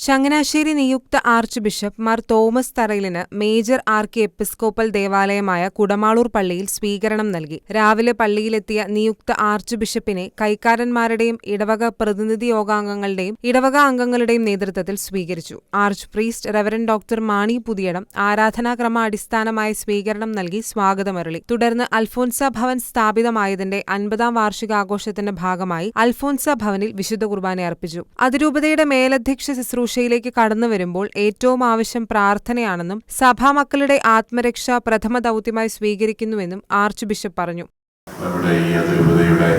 ചങ്ങനാശ്ശേരി നിയുക്ത archbishop Mar Thomas തറയിലിന് major archiepiscopal ദേവാലയമായ കുടമാളൂർ പള്ളിയിൽ സ്വീകരണം നൽകി. രാവിലെ പള്ളിയിലെത്തിയ നിയുക്ത ആർച്ച് ബിഷപ്പിനെ കൈക്കാരന്മാരുടെയും ഇടവക പ്രതിനിധി യോഗാംഗങ്ങളുടെയും ഇടവക അംഗങ്ങളുടെയും നേതൃത്വത്തിൽ സ്വീകരിച്ചു. Archpriest reverend doctor Mani Puthiyadam ആരാധനാക്രമ അടിസ്ഥാനമായ സ്വീകരണം നൽകി സ്വാഗതമരുളി. തുടർന്ന് അൽഫോൻസ ഭവൻ സ്ഥാപിതമായതിന്റെ 50ാം വാർഷികാഘോഷത്തിന്റെ ഭാഗമായി അൽഫോൻസ ഭവനിൽ വിശുദ്ധ കുർബാന അർപ്പിച്ചു. അതിരൂപതയുടെ മേലധ്യക്ഷ ശുശ്രൂഷയിലേക്ക് കടന്നുവരുമ്പോൾ ഏറ്റവും ആവശ്യം പ്രാർത്ഥനയാണെന്നും സഭാമക്കളുടെ ആത്മരക്ഷ പ്രഥമ ദൗത്യമായി സ്വീകരിക്കുന്നുവെന്നും ആർച്ച് ബിഷപ്പ് പറഞ്ഞു. നമ്മുടെ ഈ അതിരൂപതയുടെ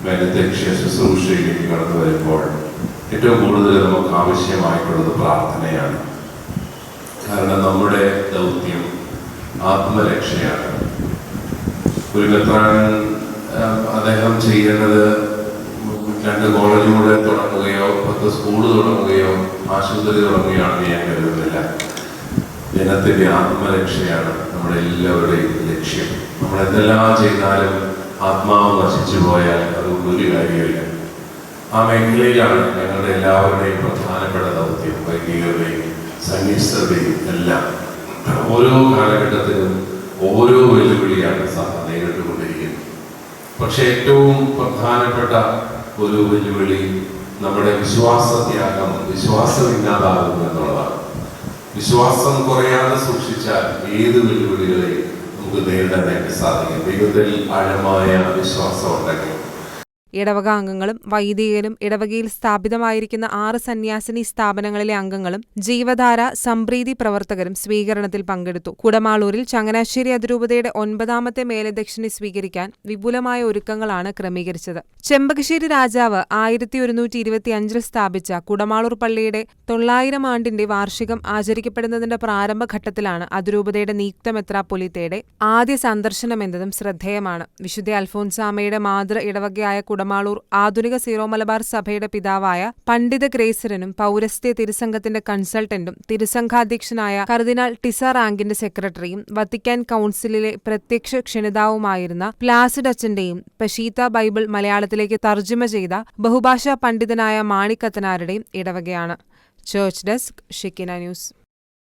മേലധ്യക്ഷ ശുശ്രൂഷയിലേക്ക് കടന്നു വരുമ്പോൾ ഏറ്റവും കൂടുതൽ നമുക്ക് ആവശ്യമായിട്ടുള്ളത് പ്രാർത്ഥനയാണ്. കാരണം നമ്മുടെ ദൗത്യം ആത്മരക്ഷയാണ്. ഒരു മെത്രാൻ അദ്ദേഹം ചെയ്യേണ്ടത് 2 കോളേജ് കൂടെ തുടങ്ങുകയോ 10 സ്കൂള് തുടങ്ങുകയോ ആശുപത്രി തുടങ്ങുകയാണെന്ന് ഞാൻ കരുതുന്നില്ല. ജനത്തിന്റെ ആത്മരക്ഷയാണ് നമ്മുടെ എല്ലാവരുടെയും ലക്ഷ്യം. നമ്മൾ എന്തെല്ലാം ചെയ്താലും ആത്മാവ് നശിച്ചു പോയാൽ അതുകൊണ്ട് ഒരു കാര്യമില്ല. ആ മേഖലയിലാണ് ഞങ്ങളുടെ എല്ലാവരുടെയും പ്രധാനപ്പെട്ട ദൗത്യം. വൈദികരുടെയും സന്യസ്തരുടെയും എല്ലാം ഓരോ കാലഘട്ടത്തിലും ഓരോ വെല്ലുവിളിയാണ് സഭ നേരിട്ടുകൊണ്ടിരിക്കുന്നത്. പക്ഷെ ഏറ്റവും പ്രധാനപ്പെട്ട ഒരു വെല്ലുവിളി നമ്മുടെ വിശ്വാസത്യാഗം, വിശ്വാസമില്ലാതാകുന്നു എന്നുള്ളതാണ്. വിശ്വാസം കുറയാതെ സൂക്ഷിച്ചാൽ ഏത് വെല്ലുവിളികളെയും നമുക്ക് നേരിടാനായിട്ട് സാധിക്കും. ദൈവത്തിൽ ആഴമായ വിശ്വാസം ഉണ്ടെങ്കിൽ. ഇടവക അംഗങ്ങളും വൈദികരും ഇടവകയിൽ സ്ഥാപിതമായിരിക്കുന്ന 6 സന്യാസിനി സ്ഥാപനങ്ങളിലെ അംഗങ്ങളും ജീവധാര സംപ്രീതി പ്രവർത്തകരും സ്വീകരണത്തിൽ പങ്കെടുത്തു. കുടമാളൂരിൽ ചങ്ങനാശ്ശേരി അതിരൂപതയുടെ 9ാമത്തെ മേലധ്യക്ഷനെ സ്വീകരിക്കാൻ വിപുലമായ ഒരുക്കങ്ങളാണ് ക്രമീകരിച്ചത്. ചെമ്പകശ്ശേരി രാജാവ് 1125 സ്ഥാപിച്ച കുടമാളൂർ പള്ളിയുടെ 900 ആണ്ടിന്റെ വാർഷികം ആചരിക്കപ്പെടുന്നതിന്റെ പ്രാരംഭഘട്ടത്തിലാണ് അതിരൂപതയുടെ നിയുക്ത മെത്രാപ്പൊലീത്തയുടെ ആദ്യ സന്ദർശനമെന്നതും ശ്രദ്ധേയമാണ്. വിശുദ്ധ അൽഫോൻസാമ്മയുടെ മാതൃ ഇടവകയായ കുടമാളൂർ ആധുനിക സീറോ മലബാർ സഭയുടെ പിതാവായ പണ്ഡിത ഗ്രേസരനും പൗരസ്ത്യ തിരുസംഘത്തിന്റെ കൺസൾട്ടന്റും തിരുസംഘാധ്യക്ഷനായ കർദിനാൾ ടിസ റാങ്കിന്റെ സെക്രട്ടറിയും വത്തിക്കാൻ കൗൺസിലിലെ പ്രത്യക്ഷ ക്ഷണിതാവുമായിരുന്ന പ്ലാസിഡ് അച്ഛന്റെയും പെഷീത്ത ബൈബിൾ മലയാളത്തിലേക്ക് തർജ്ജമ ചെയ്ത ബഹുഭാഷാ പണ്ഡിതനായ മാണിക്കത്തനാരുടെയും ഇടവകയാണ്. Church desk, ഷിക്കിന news.